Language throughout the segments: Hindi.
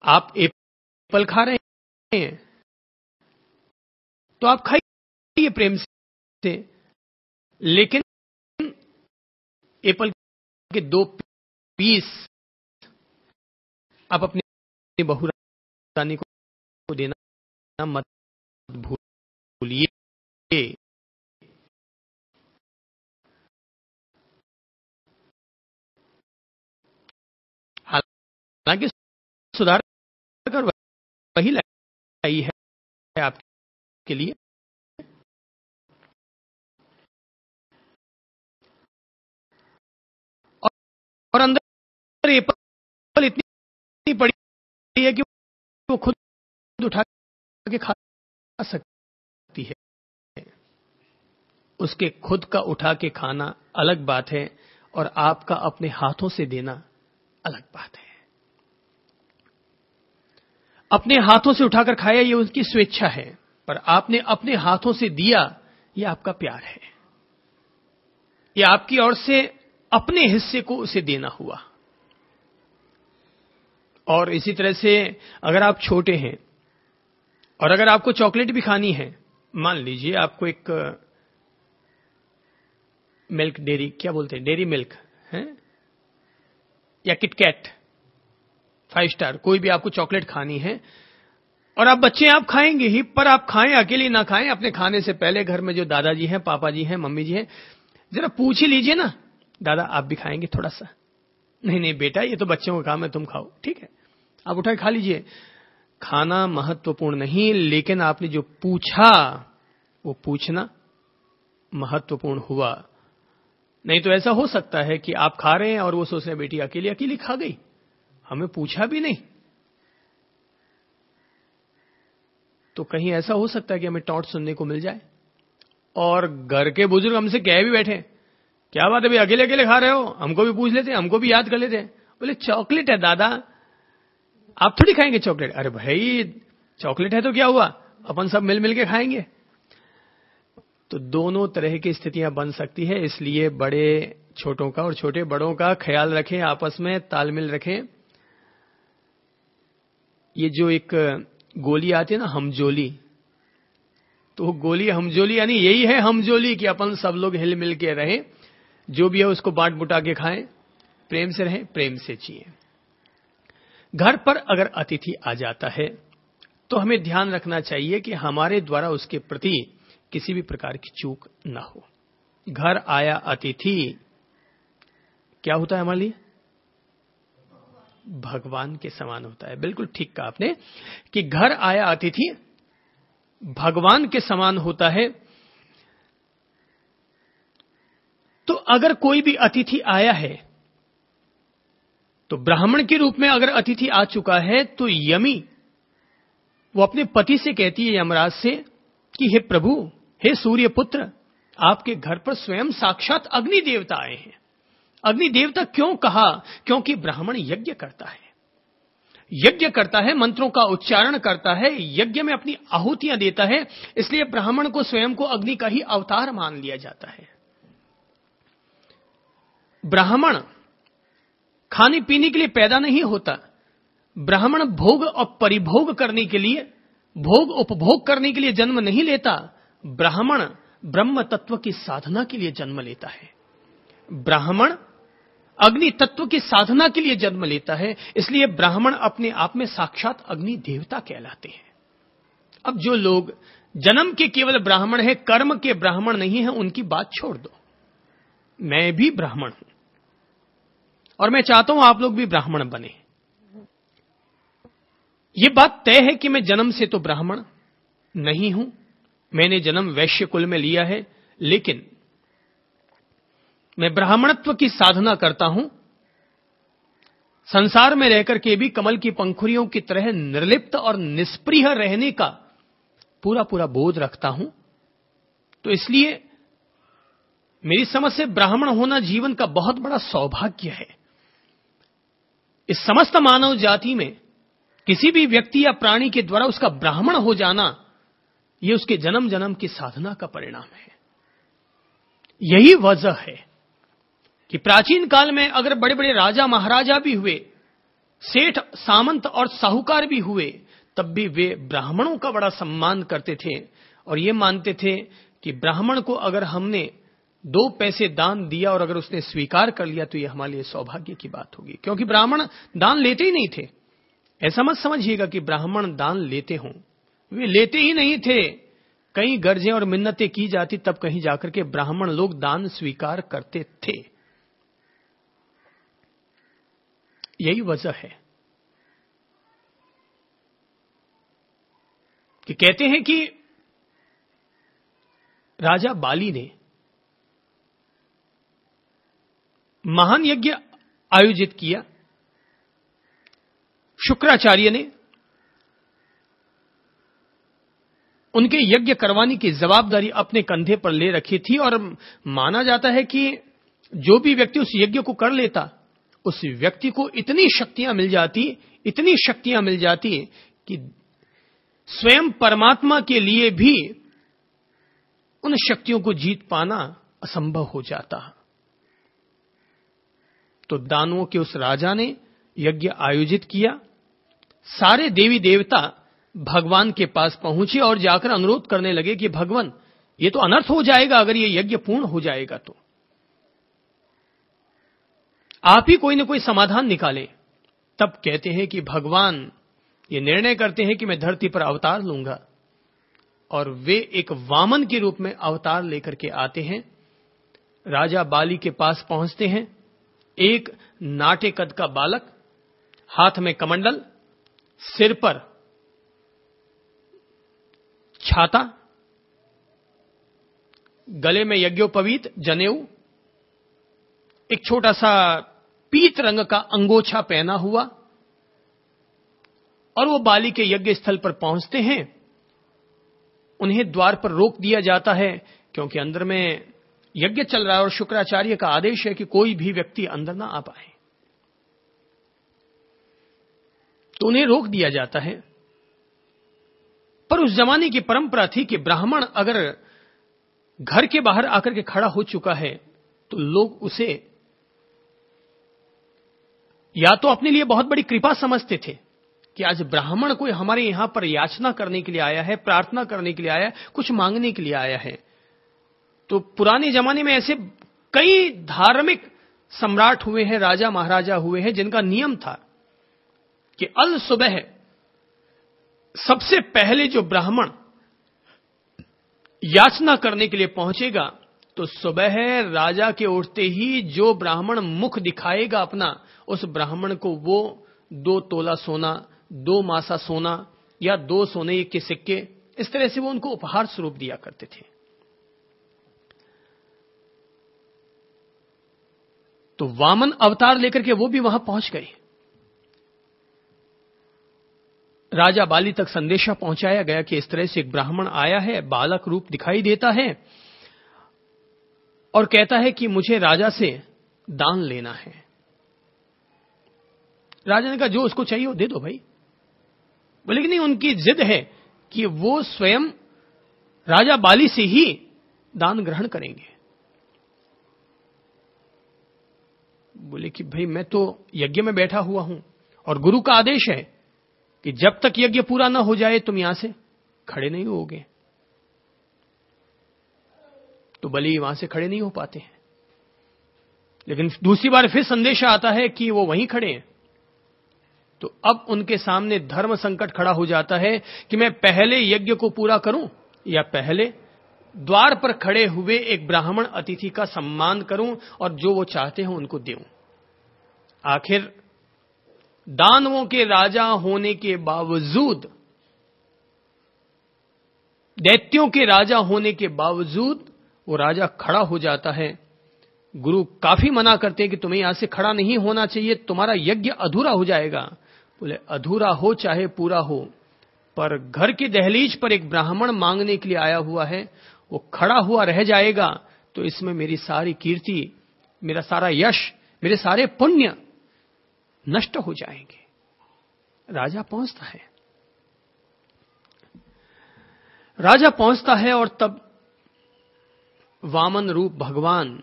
आप एप्पल खा रहे हैं तो आप खाइए प्रेम से, लेकिन एप्पल के 2 पीस आप अपनी बहू रानी को देना मत भूलिए। हालांकि सुधार कर वही लाई है आपके लिए। और अंदर एप्पल इतनी बड़ी है कि वो खुद उठा के खा सकती है। उसके खुद का उठा के खाना अलग बात है और आपका अपने हाथों से देना अलग बात है। अपने हाथों से उठाकर खाया ये उसकी स्वेच्छा है, पर आपने अपने हाथों से दिया ये आपका प्यार है। ये आपकी ओर से अपने हिस्से को उसे देना हुआ। और इसी तरह से अगर आप छोटे हैं और अगर आपको चॉकलेट भी खानी है, मान लीजिए आपको एक मिल्क डेयरी, क्या बोलते हैं, डेयरी मिल्क है या किटकैट 5 स्टार, कोई भी आपको चॉकलेट खानी है और आप बच्चे आप खाएंगे ही, पर आप खाएं अकेले ना खाएं, अपने खाने से पहले घर में जो दादाजी हैं, पापा जी हैं, मम्मी जी हैं, जरा पूछ ही लीजिए ना, दादा आप भी खाएंगे थोड़ा सा? नहीं नहीं बेटा ये तो बच्चों का काम है, तुम खाओ। ठीक है, आप उठा के खा लीजिए। खाना महत्वपूर्ण नहीं, लेकिन आपने जो पूछा वो पूछना महत्वपूर्ण हुआ। नहीं तो ऐसा हो सकता है कि आप खा रहे हैं और वो सोच रहे हैं बेटी अकेली अकेली खा गई, हमें पूछा भी नहीं। तो कहीं ऐसा हो सकता है कि हमें टॉन्ट सुनने को मिल जाए और घर के बुजुर्ग हमसे कह भी बैठे, क्या बात है भाई अकेले अकेले खा रहे हो, हमको भी पूछ लेते, हमको भी याद कर लेते। बोले चॉकलेट है दादा, आप थोड़ी खाएंगे चॉकलेट। अरे भाई चॉकलेट है तो क्या हुआ, अपन सब मिल मिल के खाएंगे। तो दोनों तरह की स्थितियां बन सकती है, इसलिए बड़े छोटों का और छोटे बड़ों का ख्याल रखें, आपस में तालमेल रखें। ये जो एक गोली आती है ना हमजोली, तो गोली हमजोली यानी यही है हमजोली कि अपन सब लोग हिल मिल के रहें, जो भी है उसको बांट बुटा के खाएं, प्रेम से रहें, प्रेम से जिएं। घर पर अगर अतिथि आ जाता है तो हमें ध्यान रखना चाहिए कि हमारे द्वारा उसके प्रति किसी भी प्रकार की चूक ना हो। घर आया अतिथि क्या होता है हमारे लिए? भगवान के समान होता है। बिल्कुल ठीक कहा आपने कि घर आया अतिथि भगवान के समान होता है। तो अगर कोई भी अतिथि आया है तो ब्राह्मण के रूप में अगर अतिथि आ चुका है तो यमी वो अपने पति से कहती है, यमराज से, कि हे प्रभु, हे सूर्य पुत्र, आपके घर पर स्वयं साक्षात अग्नि देवता आए हैं। अग्नि देवता क्यों कहा? क्योंकि ब्राह्मण यज्ञ करता है, यज्ञ करता है, मंत्रों का उच्चारण करता है, यज्ञ में अपनी आहुतियां देता है, इसलिए ब्राह्मण को स्वयं को अग्नि का ही अवतार मान लिया जाता है। ब्राह्मण खाने पीने के लिए पैदा नहीं होता, ब्राह्मण भोग और परिभोग करने के लिए, भोग उपभोग करने के लिए जन्म नहीं लेता। ब्राह्मण ब्रह्म तत्व की साधना के लिए जन्म लेता है। ब्राह्मण अग्नि तत्व की साधना के लिए जन्म लेता है, इसलिए ब्राह्मण अपने आप में साक्षात अग्नि देवता कहलाते हैं। अब जो लोग जन्म के केवल ब्राह्मण हैं, कर्म के ब्राह्मण नहीं हैं, उनकी बात छोड़ दो। मैं भी ब्राह्मण हूं और मैं चाहता हूं आप लोग भी ब्राह्मण बने। यह बात तय है कि मैं जन्म से तो ब्राह्मण नहीं हूं, मैंने जन्म वैश्य कुल में लिया है, लेकिन मैं ब्राह्मणत्व की साधना करता हूं। संसार में रहकर के भी कमल की पंखुड़ियों की तरह निर्लिप्त और निष्प्रिय रहने का पूरा पूरा बोध रखता हूं। तो इसलिए मेरी समझ से ब्राह्मण होना जीवन का बहुत बड़ा सौभाग्य है। इस समस्त मानव जाति में किसी भी व्यक्ति या प्राणी के द्वारा उसका ब्राह्मण हो जाना, यह उसके जन्म जन्म की साधना का परिणाम है। यही वजह है कि प्राचीन काल में अगर बड़े बड़े राजा महाराजा भी हुए सेठ, सामंत और साहूकार भी हुए, तब भी वे ब्राह्मणों का बड़ा सम्मान करते थे और ये मानते थे कि ब्राह्मण को अगर हमने 2 पैसे दान दिया और अगर उसने स्वीकार कर लिया तो ये हमारे लिए सौभाग्य की बात होगी, क्योंकि ब्राह्मण दान लेते ही नहीं थे। ऐसा मत समझिएगा कि ब्राह्मण दान लेते हों, वे लेते ही नहीं थे। कई गर्जें और मिन्नतें की जाती तब कहीं जाकर के ब्राह्मण लोग दान स्वीकार करते थे। यही वजह है कि कहते हैं कि राजा बाली ने महान यज्ञ आयोजित किया। शुक्राचार्य ने उनके यज्ञ करवाने की जवाबदारी अपने कंधे पर ले रखी थी और माना जाता है कि जो भी व्यक्ति उस यज्ञ को कर लेता उस व्यक्ति को इतनी शक्तियां मिल जाती कि स्वयं परमात्मा के लिए भी उन शक्तियों को जीत पाना असंभव हो जाता। तो दानवों के उस राजा ने यज्ञ आयोजित किया। सारे देवी देवता भगवान के पास पहुंचे और जाकर अनुरोध करने लगे कि भगवान, ये तो अनर्थ हो जाएगा अगर ये यज्ञ पूर्ण हो जाएगा तो आप ही कोई न कोई समाधान निकालें। तब कहते हैं कि भगवान ये निर्णय करते हैं कि मैं धरती पर अवतार लूंगा और वे एक वामन के रूप में अवतार लेकर के आते हैं। राजा बाली के पास पहुंचते हैं। एक नाटे कद का बालक, हाथ में कमंडल, सिर पर छाता, गले में यज्ञोपवीत जनेऊ, एक छोटा सा पीत रंग का अंगोछा पहना हुआ, और वो बाली के यज्ञ स्थल पर पहुंचते हैं। उन्हें द्वार पर रोक दिया जाता है क्योंकि अंदर में यज्ञ चल रहा है और शुक्राचार्य का आदेश है कि कोई भी व्यक्ति अंदर ना आ पाए, तो उन्हें रोक दिया जाता है। पर उस जमाने की परंपरा थी कि ब्राह्मण अगर घर के बाहर आकर के खड़ा हो चुका है तो लोग उसे या तो अपने लिए बहुत बड़ी कृपा समझते थे कि आज ब्राह्मण कोई हमारे यहां पर याचना करने के लिए आया है, प्रार्थना करने के लिए आया है, कुछ मांगने के लिए आया है। तो पुराने जमाने में ऐसे कई धार्मिक सम्राट हुए हैं, राजा महाराजा हुए हैं, जिनका नियम था कि अल सुबह सबसे पहले जो ब्राह्मण याचना करने के लिए पहुंचेगा तो सुबह राजा के उठते ही जो ब्राह्मण मुख दिखाएगा अपना, उस ब्राह्मण को वो 2 तोला सोना, 2 मासा सोना या 2 सोने के सिक्के, इस तरह से वो उनको उपहार स्वरूप दिया करते थे। तो वामन अवतार लेकर के वो भी वहां पहुंच गए। राजा बाली तक संदेशा पहुंचाया गया कि इस तरह से एक ब्राह्मण आया है, बालक रूप दिखाई देता है और कहता है कि मुझे राजा से दान लेना है। राजा ने कहा जो उसको चाहिए वो दे दो भाई। बोले कि नहीं, उनकी जिद है कि वो स्वयं राजा बाली से ही दान ग्रहण करेंगे। बोले कि भाई मैं तो यज्ञ में बैठा हुआ हूं और गुरु का आदेश है कि जब तक यज्ञ पूरा ना हो जाए तुम यहां से खड़े नहीं होगे। तो बलि वहां से खड़े नहीं हो पाते हैं। लेकिन दूसरी बार फिर संदेशा आता है कि वो वहीं खड़े हैं। तो अब उनके सामने धर्म संकट खड़ा हो जाता है कि मैं पहले यज्ञ को पूरा करूं या पहले द्वार पर खड़े हुए एक ब्राह्मण अतिथि का सम्मान करूं और जो वो चाहते हैं उनको दूं। आखिर दानवों के राजा होने के बावजूद, दैत्यों के राजा होने के बावजूद वो राजा खड़ा हो जाता है। गुरु काफी मना करते हैं कि तुम्हें यहां से खड़ा नहीं होना चाहिए, तुम्हारा यज्ञ अधूरा हो जाएगा। बोले अधूरा हो चाहे पूरा हो, पर घर की दहलीज पर एक ब्राह्मण मांगने के लिए आया हुआ है, वो खड़ा हुआ रह जाएगा तो इसमें मेरी सारी कीर्ति, मेरा सारा यश, मेरे सारे पुण्य नष्ट हो जाएंगे। राजा पहुंचता है और तब वामन रूप भगवान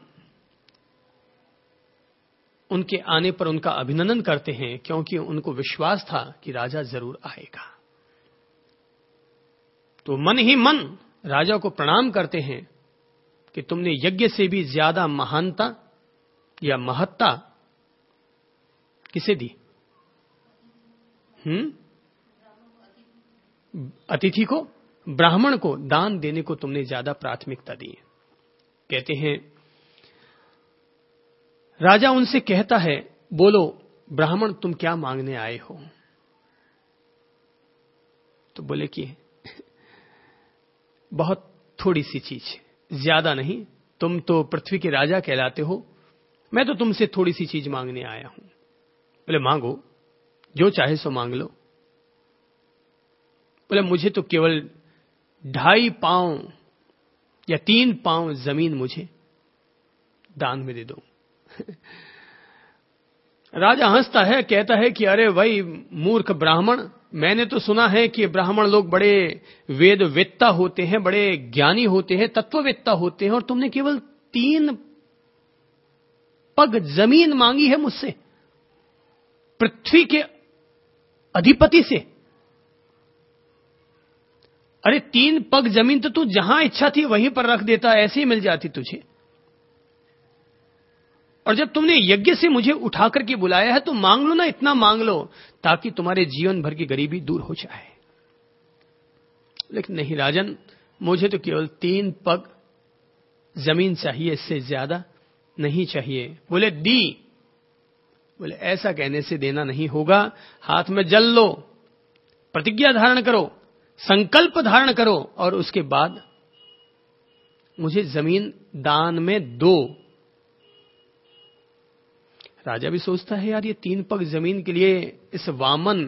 उनके आने पर उनका अभिनंदन करते हैं, क्योंकि उनको विश्वास था कि राजा जरूर आएगा। तो मन ही मन राजा को प्रणाम करते हैं कि तुमने यज्ञ से भी ज्यादा महानता या महत्ता किसे दी? अतिथि को, ब्राह्मण को दान देने को तुमने ज्यादा प्राथमिकता दी। कहते हैं राजा उनसे कहता है, बोलो ब्राह्मण तुम क्या मांगने आए हो? तो बोले कि बहुत थोड़ी सी चीज, ज्यादा नहीं। तुम तो पृथ्वी के राजा कहलाते हो, मैं तो तुमसे थोड़ी सी चीज मांगने आया हूं। बोले मांगो, जो चाहे सो मांग लो। बोले मुझे तो केवल 2.5 पांव या 3 पांव जमीन मुझे दान में दे दो। राजा हंसता है, कहता है कि अरे भाई मूर्ख ब्राह्मण, मैंने तो सुना है कि ब्राह्मण लोग बड़े वेदवेत्ता होते हैं, बड़े ज्ञानी होते हैं, तत्ववेत्ता होते हैं, और तुमने केवल 3 पग जमीन मांगी है मुझसे, पृथ्वी के अधिपति से। अरे 3 पग जमीन तो तू जहां इच्छा थी वहीं पर रख देता, ऐसे ही मिल जाती तुझे। और जब तुमने यज्ञ से मुझे उठा करके बुलाया है तो मांग लो ना, इतना मांग लो ताकि तुम्हारे जीवन भर की गरीबी दूर हो जाए। लेकिन नहीं राजन, मुझे तो केवल 3 पग जमीन चाहिए, इससे ज्यादा नहीं चाहिए। बोले दी। बोले ऐसा कहने से देना नहीं होगा, हाथ में जल लो, प्रतिज्ञा धारण करो, संकल्प धारण करो, और उसके बाद मुझे जमीन दान में दो। राजा भी सोचता है यार, ये 3 पग जमीन के लिए इस वामन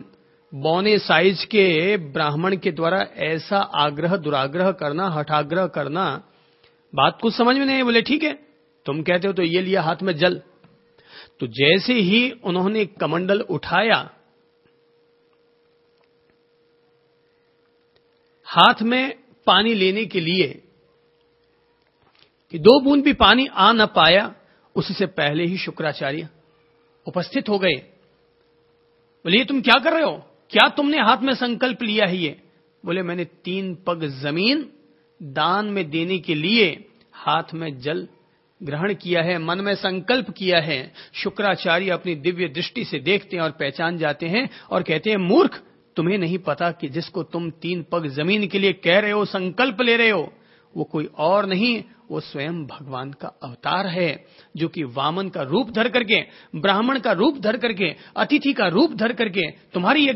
बौने साइज के ब्राह्मण के द्वारा ऐसा आग्रह दुराग्रह करना, हठाग्रह करना, बात कुछ समझ में नहीं। बोले ठीक है, तुम कहते हो तो ये लिया हाथ में जल। तो जैसे ही उन्होंने कमंडल उठाया, हाथ में पानी लेने के लिए कि 2 बूंद भी पानी आ न पाया, उससे पहले ही शुक्राचार्य उपस्थित हो गए। बोले ये तुम क्या कर रहे हो? क्या तुमने हाथ में संकल्प लिया है ये? बोले मैंने 3 पग जमीन दान में देने के लिए हाथ में जल ग्रहण किया है, मन में संकल्प किया है। शुक्राचार्य अपनी दिव्य दृष्टि से देखते हैं और पहचान जाते हैं और कहते हैं मूर्ख, तुम्हें नहीं पता कि जिसको तुम 3 पग जमीन के लिए कह रहे हो, संकल्प ले रहे हो, वो कोई और नहीं, वो स्वयं भगवान का अवतार है, जो कि वामन का रूप धर करके, ब्राह्मण का रूप धर करके, अतिथि का रूप धर करके तुम्हारी